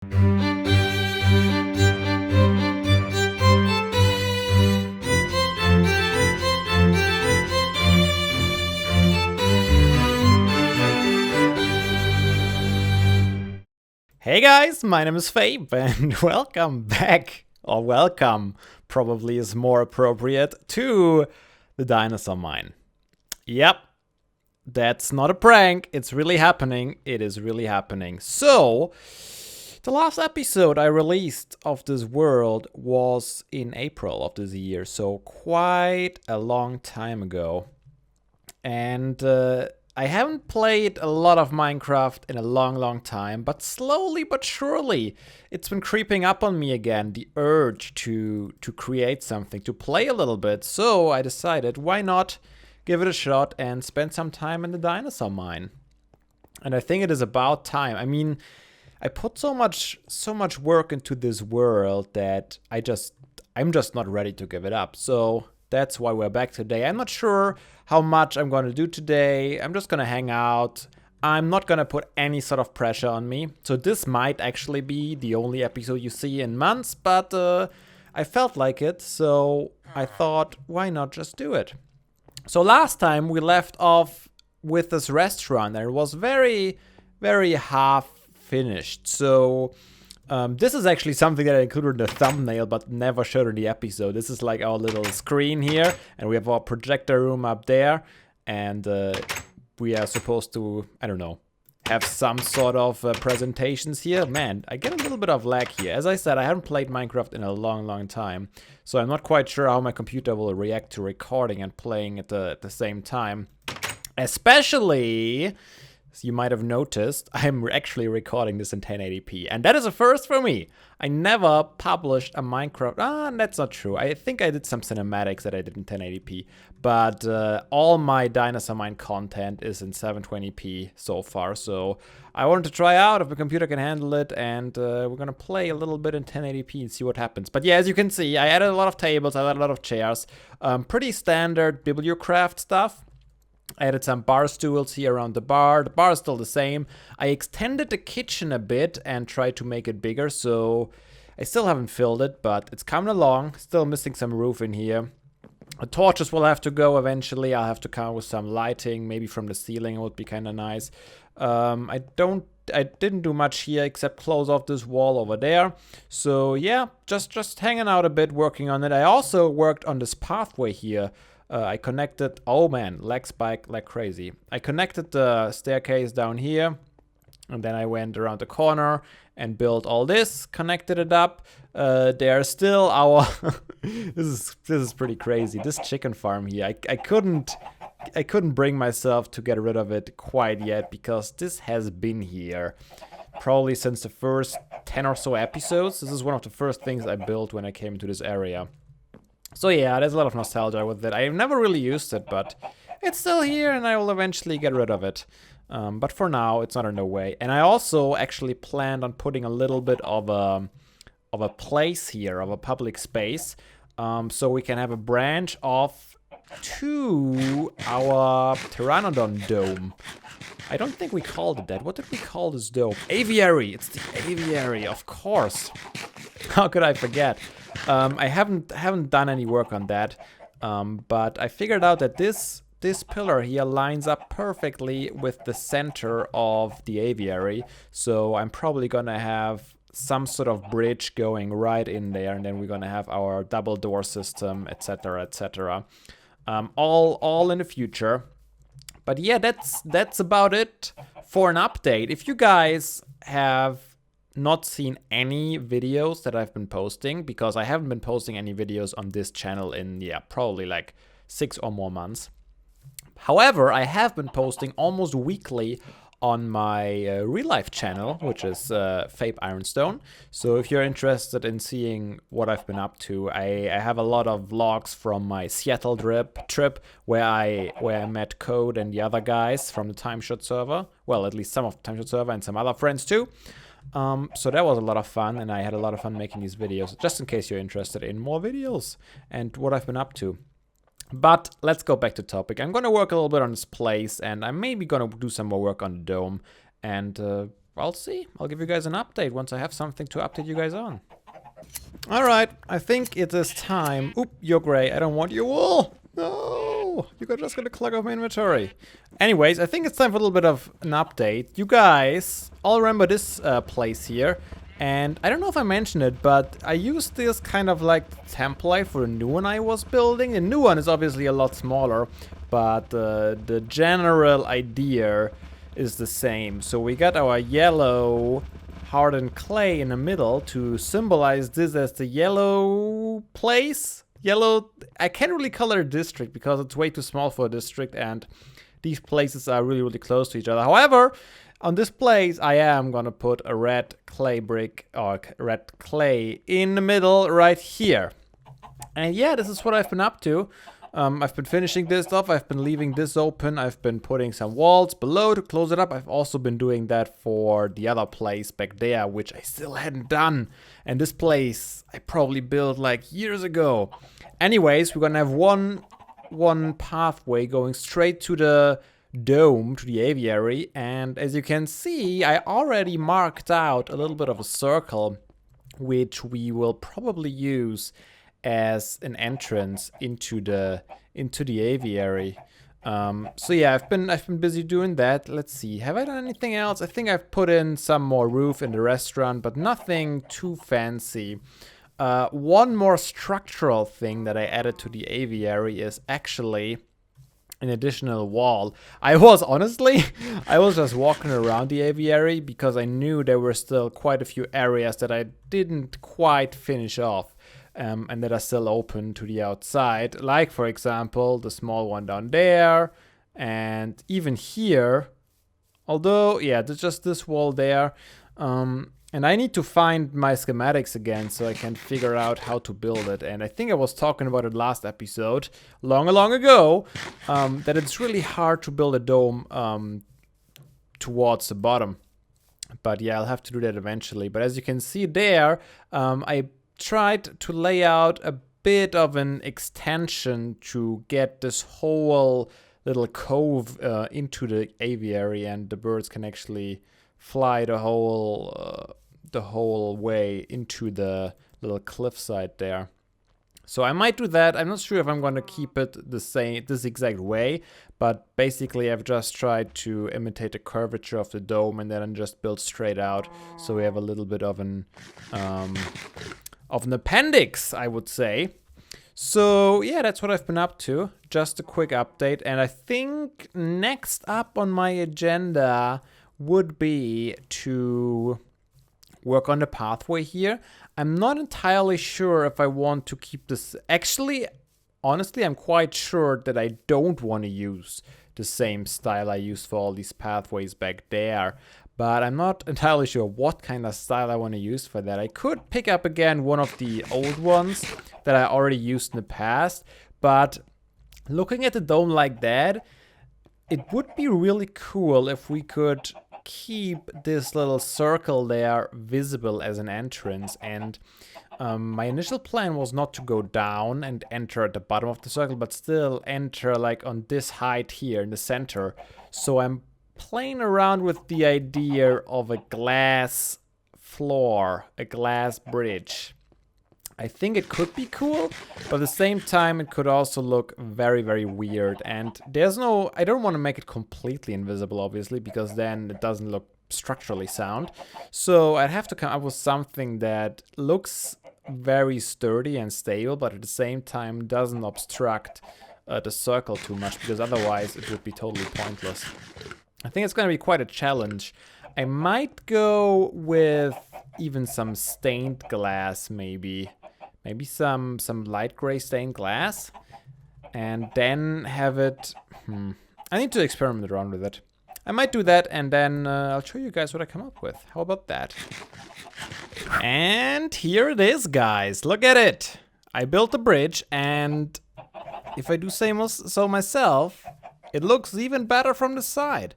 Hey guys, my name is Fabe and welcome back, or welcome probably is more appropriate, to the Dinosaur Mine. Yep, that's not a prank, it's really happening, it is really happening. So, the last episode I released of this world was in April of this year, so quite a long time ago. And I haven't played a lot of Minecraft in a long time, but slowly but surely it's been creeping up on me again, the urge to create something, to play a little bit. So I decided, why not give it a shot and spend some time in the Dinosaur Mine? And I think it is about time. I mean, I put so much work into this world that I'm just not ready to give it up. So that's why we're back today. I'm not sure how much I'm going to do today. I'm just going to hang out. I'm not going to put any sort of pressure on me. So this might actually be the only episode you see in months, but I felt like it. So I thought, why not just do it? So last time we left off with this restaurant and it was very half finished. So this is actually something that I included in the thumbnail but never showed in the episode. This is like our little screen here, and we have our projector room up there, and we are supposed to, I don't know, have some sort of presentations here. Man, I get a little bit of lag here. As I said, I haven't played Minecraft in a long time, so I'm not quite sure how my computer will react to recording and playing at the same time. Especially, as you might have noticed, I'm actually recording this in 1080p, and that is a first for me. I never published a Minecraft, that's not true. I think I did some cinematics that I did in 1080p, but all my Dinosaur Mine content is in 720p so far, so I wanted to try out if the computer can handle it, and we're gonna play a little bit in 1080p and see what happens. But yeah, as you can see, I added a lot of tables, I added a lot of chairs, pretty standard Bibliocraft stuff. I added some bar stools here around the bar. The bar is still the same. I extended the kitchen a bit and tried to make it bigger, so I still haven't filled it, but it's coming along. Still missing some roof in here. The torches will have to go eventually. I'll have to come up with some lighting, maybe from the ceiling. It would be kind of nice. I didn't do much here except close off this wall over there. So yeah, just hanging out a bit, working on it. I also worked on this pathway here. I connected, oh man, lag spike like crazy. I connected the staircase down here, and then I went around the corner and built all this, connected it up. There's still our, this is pretty crazy. This chicken farm here, I couldn't bring myself to get rid of it quite yet, because this has been here probably since the first 10 or so episodes. This is one of the first things I built when I came to this area. So yeah, there's a lot of nostalgia with it. I've never really used it, but it's still here and I will eventually get rid of it. But for now, it's not in the way. And I also actually planned on putting a little bit of a place here, of a public space, so we can have a branch off to our Pteranodon dome. I don't think we called it that. What did we call this dome? Aviary! It's the aviary, of course. How could I forget? I haven't done any work on that, but I figured out that this pillar here lines up perfectly with the center of the aviary, so I'm probably gonna have some sort of bridge going right in there, and then we're gonna have our double door system, etc, etc. All in the future. But yeah, that's about it for an update. If you guys have not seen any videos that I've been posting, because I haven't been posting any videos on this channel in, yeah, probably like 6 or more months. However, I have been posting almost weekly on my real life channel, which is Fabe Ironstone. So if you're interested in seeing what I've been up to, I have a lot of vlogs from my Seattle trip where I met Code and the other guys from the Timeshot server. Well, at least some of the Timeshot server and some other friends too. So that was a lot of fun, and I had a lot of fun making these videos, just in case you're interested in more videos and what I've been up to. But let's go back to topic. I'm going to work a little bit on this place, and I'm maybe going to do some more work on the dome. And I'll see. I'll give you guys an update once I have something to update you guys on. Alright, I think it is time. Oop, you're gray. I don't want you all. No, you're just gonna clog up my inventory. Anyways, I think it's time for a little bit of an update. You guys all remember this place here. And I don't know if I mentioned it, but I used this kind of like template for the new one I was building. The new one is obviously a lot smaller, but the general idea is the same. So we got our yellow hardened clay in the middle to symbolize this as the yellow place. Yellow, I can't really color a district because it's way too small for a district and these places are really, really close to each other. However, on this place, I am gonna put a red clay brick or red clay in the middle right here. And yeah, this is what I've been up to. I've been finishing this off. I've been leaving this open. I've been putting some walls below to close it up. I've also been doing that for the other place back there, which I still hadn't done. And this place I probably built like years ago. Anyways, we're gonna have one pathway going straight to the dome, to the aviary, and as you can see, I already marked out a little bit of a circle which we will probably use as an entrance into the aviary. So yeah, I've been busy doing that. Let's see, have I done anything else? I think I've put in some more roof in the restaurant, but nothing too fancy. One more structural thing that I added to the aviary is actually an additional wall. I was just walking around the aviary because I knew there were still quite a few areas that I didn't quite finish off and that are still open to the outside. Like, for example, the small one down there and even here. Although, yeah, there's just this wall there. And I need to find my schematics again so I can figure out how to build it. And I think I was talking about it last episode, long ago, that it's really hard to build a dome towards the bottom. But yeah, I'll have to do that eventually. But as you can see there, I tried to lay out a bit of an extension to get this whole little cove into the aviary, and the birds can actually fly the whole way into the little cliffside there. So I might do that. I'm not sure if I'm going to keep it this exact way, but basically I've just tried to imitate the curvature of the dome and then just build straight out, so we have a little bit of an appendix, I would say. So yeah, that's what I've been up to. Just a quick update, and I think next up on my agenda would be to work on the pathway here. I'm not entirely sure if I want to keep this. Actually, honestly, I'm quite sure that I don't want to use the same style I used for all these pathways back there. But I'm not entirely sure what kind of style I want to use for that. I could pick up again one of the old ones that I already used in the past. But looking at the dome like that, it would be really cool if we could keep this little circle there visible as an entrance. And my initial plan was not to go down and enter at the bottom of the circle, but still enter like on this height here in the center. So I'm playing around with the idea of a glass floor, a glass bridge. I think it could be cool, but at the same time it could also look very, very weird. And I don't want to make it completely invisible, obviously, because then it doesn't look structurally sound. So I'd have to come up with something that looks very sturdy and stable, but at the same time doesn't obstruct the circle too much, because otherwise it would be totally pointless. I think it's going to be quite a challenge. I might go with even some stained glass, maybe some light gray stained glass, and then have it. I need to experiment around with it. I might do that, and then I'll show you guys what I come up with. How about that? And here it is, guys. Look at it. I built a bridge, and if I do say so myself, it looks even better from the side.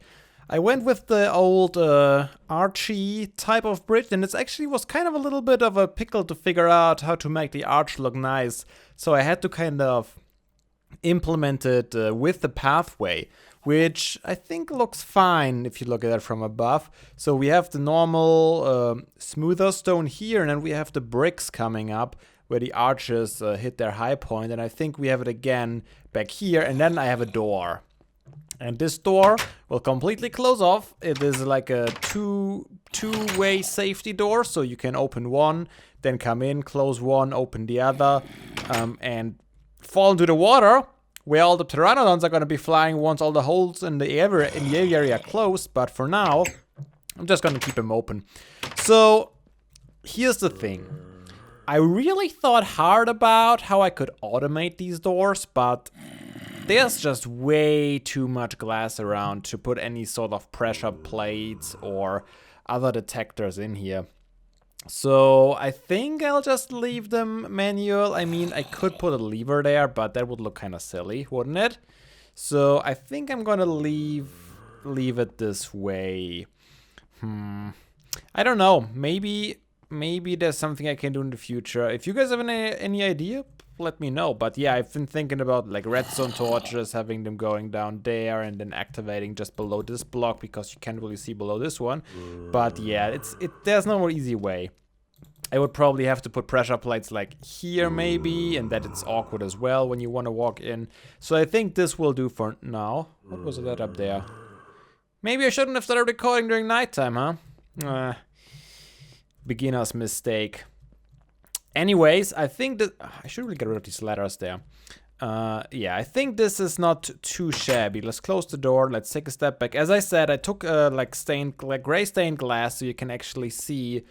I went with the old archy type of bridge, and it actually was kind of a little bit of a pickle to figure out how to make the arch look nice. So I had to kind of implement it with the pathway, which I think looks fine if you look at it from above. So we have the normal smoother stone here, and then we have the bricks coming up where the arches hit their high point, and I think we have it again back here, and then I have a door. And this door will completely close off. It is like a two-way safety door, so you can open one, then come in, close one, open the other, and fall into the water, where all the pteranodons are going to be flying once all the holes in the area are closed. But for now, I'm just going to keep them open. So here's the thing. I really thought hard about how I could automate these doors, but there's just way too much glass around to put any sort of pressure plates or other detectors in here. So I think I'll just leave them manual. I mean, I could put a lever there, but that would look kind of silly, wouldn't it? So I think I'm gonna leave it this way. I don't know. Maybe there's something I can do in the future. If you guys have any idea, let me know. But yeah, I've been thinking about like redstone torches, having them going down there and then activating just below this block because you can't really see below this one. But yeah, there's no more easy way. I would probably have to put pressure plates like here maybe, and that it's awkward as well when you want to walk in. So I think this will do for now. What was that up there? Maybe I shouldn't have started recording during nighttime, huh? Beginner's mistake. Anyways, I think that I should really get rid of these letters there. Yeah, I think this is not too shabby. Let's close the door. Let's take a step back. As I said, I took like gray stained glass so you can actually see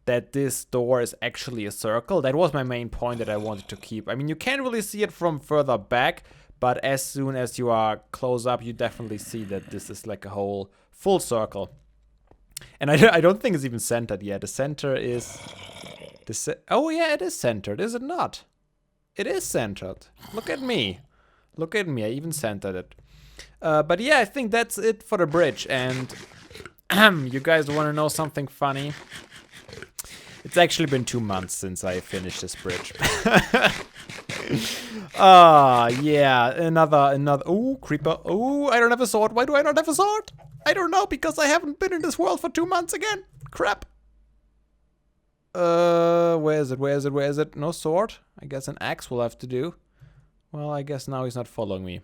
that this door is actually a circle. That was my main point that I wanted to keep. I mean, you can't really see it from further back, but as soon as you are close up, you definitely see that this is like a whole full circle. And I don't think it's even centered yet. The center is... oh yeah, it is centered, is it not? It is centered. Look at me. Look at me, I even centered it. But yeah, I think that's it for the bridge. And you guys want to know something funny? It's actually been 2 months since I finished this bridge. Yeah, another, ooh, creeper. Ooh, I don't have a sword. Why do I not have a sword? I don't know, because I haven't been in this world for 2 months again. Crap. Where is it? No sword? I guess an axe will have to do. Well, I guess now he's not following me.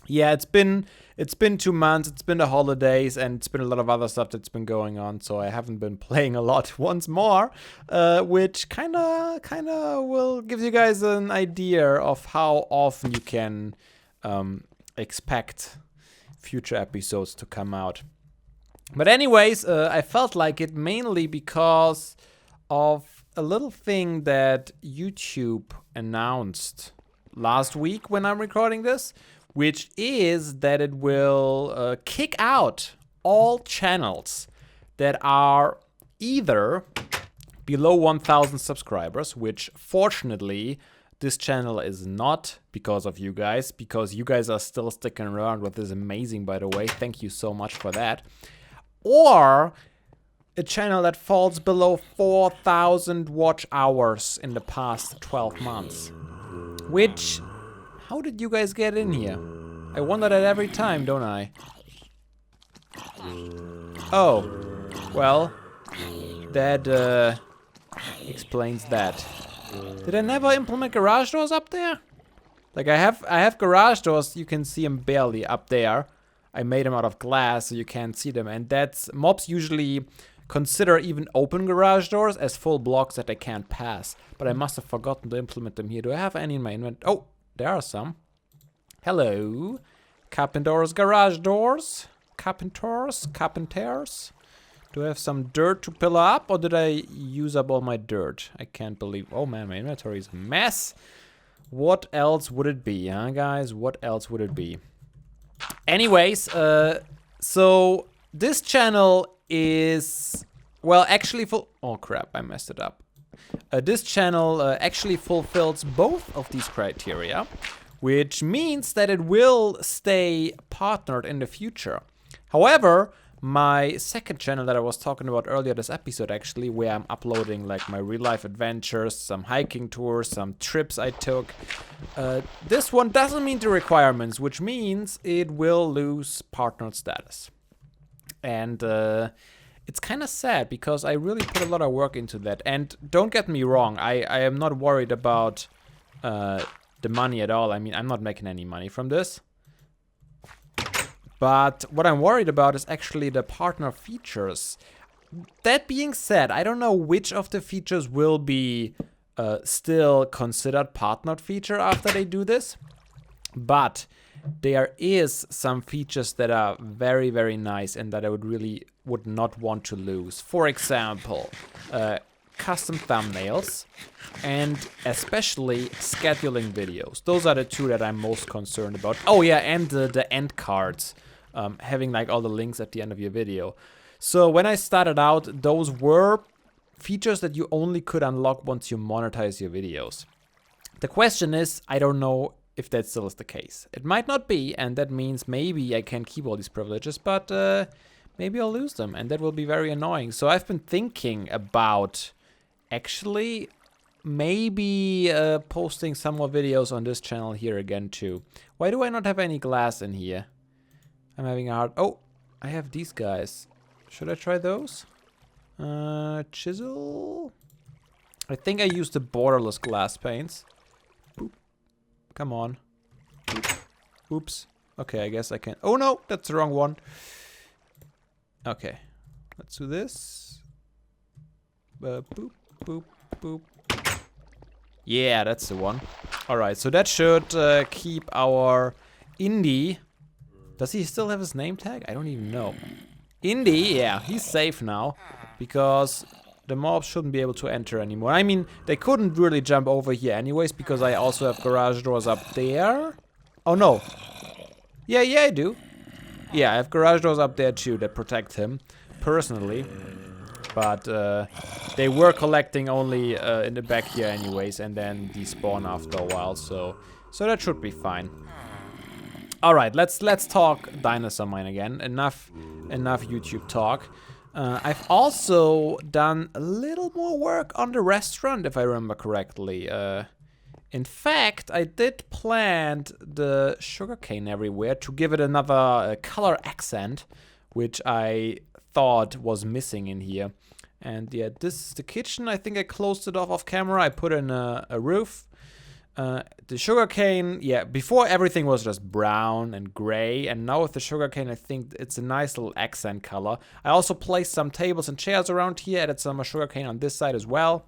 Yeah, it's been 2 months, it's been the holidays, and it's been a lot of other stuff that's been going on, so I haven't been playing a lot once more, which kinda will give you guys an idea of how often you can expect future episodes to come out. But anyways, I felt like it mainly because of a little thing that YouTube announced last week when I'm recording this, which is that it will kick out all channels that are either below 1,000 subscribers, which fortunately this channel is not because of you guys, because you guys are still sticking around with this amazing, by the way. Thank you so much for that. Or a channel that falls below 4,000 watch hours in the past 12 months. Which, how did you guys get in here? I wonder that every time, don't I? Oh, well, that explains that. Did I never implement garage doors up there? Like I have garage doors, you can see them barely up there. I made them out of glass so you can't see them, and that's mobs usually consider even open garage doors as full blocks that they can't pass. But I must have forgotten to implement them here. Do I have any in my inventory? Oh, there are some. Hello. Carpenters, garage doors. Carpenters. Do I have some dirt to pillar up, or did I use up all my dirt? I can't believe. Oh man, my inventory is a mess. What else would it be, huh, guys? What else would it be? Anyways, so this channel is, well, actually oh crap, I messed it up. This channel actually fulfills both of these criteria, which means that it will stay partnered in the future. However, my second channel that I was talking about earlier this episode, actually, where I'm uploading like my real life adventures, some hiking tours, some trips I took. This one doesn't meet the requirements, which means it will lose partnered status. And it's kind of sad because I really put a lot of work into that. And don't get me wrong, I am not worried about the money at all. I mean, I'm not making any money from this. But what I'm worried about is actually the partner features. That being said, I don't know which of the features will be still considered partnered feature after they do this. But there is some features that are very, very nice and that I would not want to lose. For example, custom thumbnails and especially scheduling videos. Those are the two that I'm most concerned about. Oh yeah, and the end cards. Having like all the links at the end of your video. So when I started out, those were features that you only could unlock once you monetize your videos. The question is, I don't know if that still is the case. It might not be, and that means maybe I can keep all these privileges, but maybe I'll lose them, and that will be very annoying. So I've been thinking about actually maybe posting some more videos on this channel here again too. Why do I not have any glass in here? I'm having a hard... Oh, I have these guys. Should I try those? Chisel? I think I used the borderless glass paints. Boop. Come on. Boop. Oops. Okay, I guess I can... Oh no, that's the wrong one. Okay. Let's do this. Boop, boop, boop. Yeah, that's the one. Alright, so that should keep our indie... Does he still have his name tag? I don't even know. Indy, yeah, he's safe now. Because the mobs shouldn't be able to enter anymore. I mean, they couldn't really jump over here anyways, because I also have garage doors up there. Oh no. Yeah, I do. Yeah, I have garage doors up there too that protect him, personally. But they were collecting only in the back here anyways, and then despawn after a while, so that should be fine. Alright, let's talk Dinosaur Mine again. Enough YouTube talk. I've also done a little more work on the restaurant, if I remember correctly. In fact, I did plant the sugarcane everywhere to give it another color accent, which I thought was missing in here. And yeah, this is the kitchen. I think I closed it off camera. I put in a roof. The sugarcane, yeah, before everything was just brown and gray, and now with the sugarcane I think it's a nice little accent color. I also placed some tables and chairs around here, added some sugarcane on this side as well.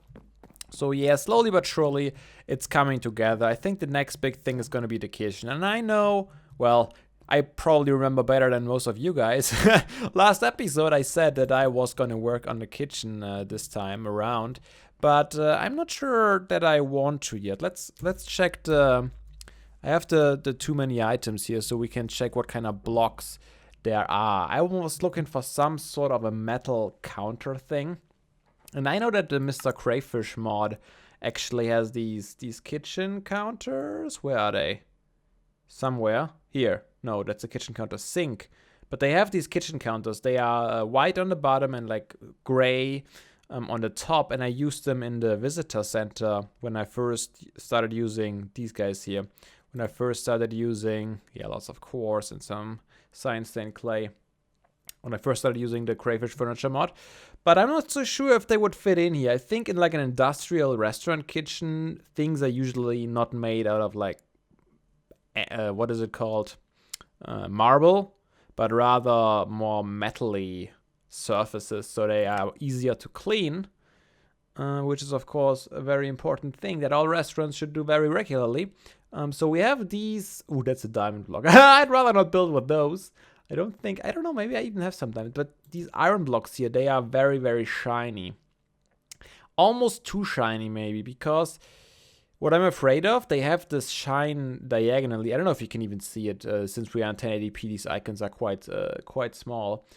So yeah, slowly but surely it's coming together. I think the next big thing is going to be the kitchen, and I know, well, I probably remember better than most of you guys. Last episode I said that I was going to work on the kitchen this time around. But I'm not sure that I want to yet. Let's check the... I have the too many items here, so we can check what kind of blocks there are. I was looking for some sort of a metal counter thing. And I know that the Mr. Crayfish mod actually has these kitchen counters. Where are they? Somewhere. Here. No, that's a kitchen counter sink. But they have these kitchen counters. They are white on the bottom and like gray on the top, and I used them in the visitor center when I first started using these guys here. When I first started using, yeah, lots of quartz and some cyan stained clay. When I first started using the Crayfish Furniture mod. But I'm not so sure if they would fit in here. I think in like an industrial restaurant kitchen, things are usually not made out of like, what is it called? Marble, but rather more metal-y surfaces, so they are easier to clean, which is of course a very important thing that all restaurants should do very regularly. So we have these. Ooh, that's a diamond block. I'd rather not build with those. I don't know, maybe I even have some diamonds, but these iron blocks here, they are very, very shiny. Almost too shiny maybe, because what I'm afraid of, they have this shine diagonally. I don't know if you can even see it, since we are on 1080p, these icons are quite small.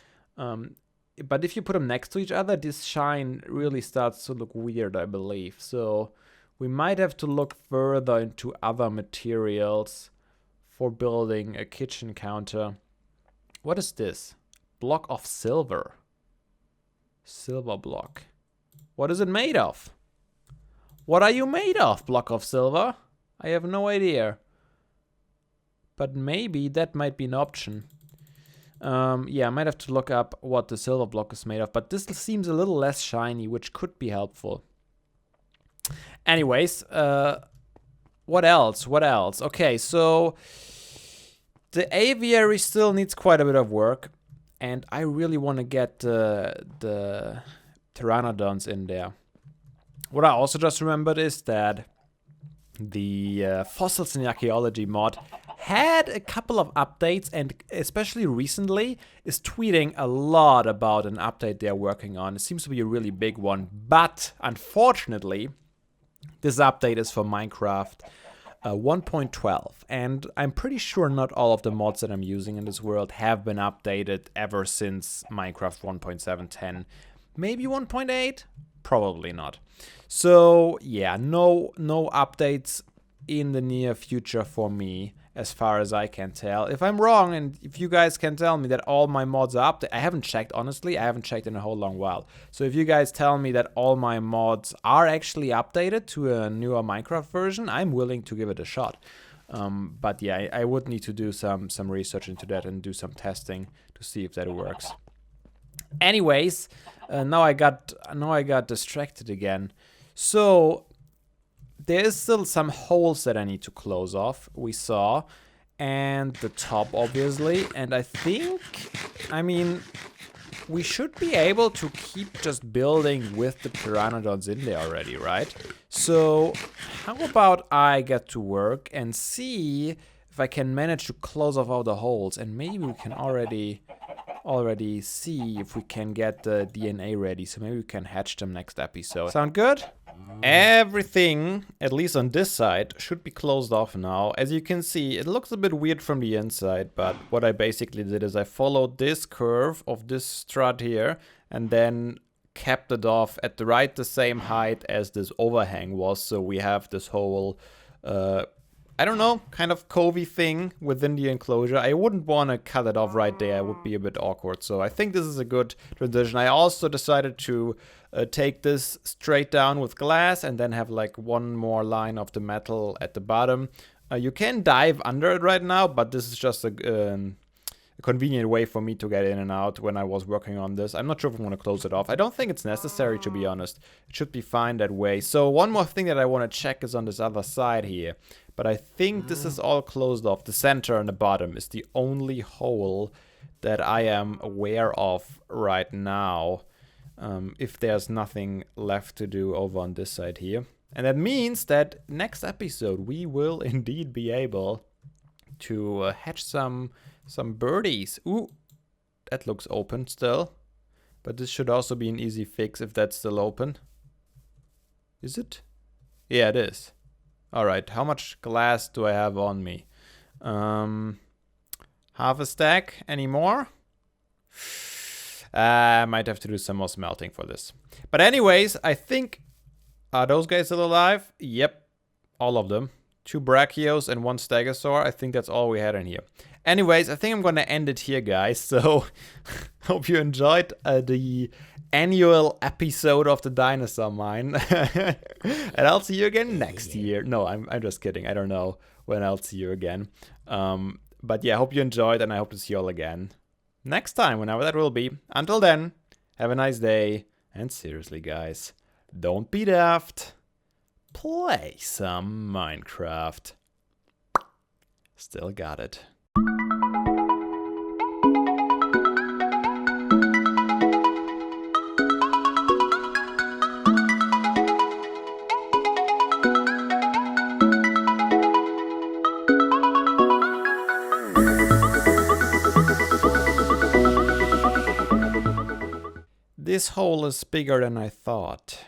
But if you put them next to each other, this shine really starts to look weird, I believe. So we might have to look further into other materials for building a kitchen counter. What is this? Block of silver. Silver block. What is it made of? What are you made of, block of silver? I have no idea. But maybe that might be an option. Yeah, I might have to look up what the silver block is made of. But this seems a little less shiny, which could be helpful. Anyways, what else? What else? Okay, so the aviary still needs quite a bit of work. And I really want to get the pteranodons in there. What I also just remembered is that the Fossils in Archaeology mod had a couple of updates, and especially recently is tweeting a lot about an update they're working on. It seems to be a really big one, but unfortunately, this update is for Minecraft 1.12, and I'm pretty sure not all of the mods that I'm using in this world have been updated ever since Minecraft 1.7.10. Maybe 1.8? Probably not. So yeah, no updates in the near future for me, as far as I can tell. If I'm wrong, and if you guys can tell me that all my mods are updated, I haven't checked, honestly, I haven't checked in a whole long while. So if you guys tell me that all my mods are actually updated to a newer Minecraft version, I'm willing to give it a shot. But yeah, I would need to do some research into that and do some testing to see if that works. Anyways, now I got distracted again. So there is still some holes that I need to close off, we saw, and the top obviously, and I mean, we should be able to keep just building with the pteranodons in there already, right? So how about I get to work and see if I can manage to close off all the holes, and maybe we can already see if we can get the DNA ready, so maybe we can hatch them next episode. Sound good? Everything, at least on this side, should be closed off now. As you can see, it looks a bit weird from the inside, but what I basically did is I followed this curve of this strut here and then capped it off at the same height as this overhang was, so we have this whole I don't know, kind of covey thing within the enclosure. I wouldn't want to cut it off right there. It would be a bit awkward. So I think this is a good transition. I also decided to take this straight down with glass and then have like one more line of the metal at the bottom. You can dive under it right now, but this is just a convenient way for me to get in and out when I was working on this. I'm not sure if I'm going to close it off. I don't think it's necessary, to be honest. It should be fine that way. So one more thing that I want to check is on this other side here. But I think this is all closed off. The center and the bottom is the only hole that I am aware of right now. If there's nothing left to do over on this side here. And that means that next episode we will indeed be able to hatch some birdies. Ooh, that looks open still. But this should also be an easy fix if that's still open. Is it? Yeah, it is. Alright, how much glass do I have on me? Half a stack? Any more? I might have to do some more smelting for this. But anyways, I think... Are those guys still alive? Yep, all of them. 2 Brachios and 1 Stegosaur. I think that's all we had in here. Anyways, I think I'm gonna end it here, guys. So, hope you enjoyed the annual episode of the Dinosaur Mine. And I'll see you again next year. No, I'm just kidding. I don't know when I'll see you again. But yeah, I hope you enjoyed, and I hope to see you all again next time, whenever that will be. Until then, have a nice day. And seriously, guys, don't be daft. Play some Minecraft. Still got it. This hole is bigger than I thought.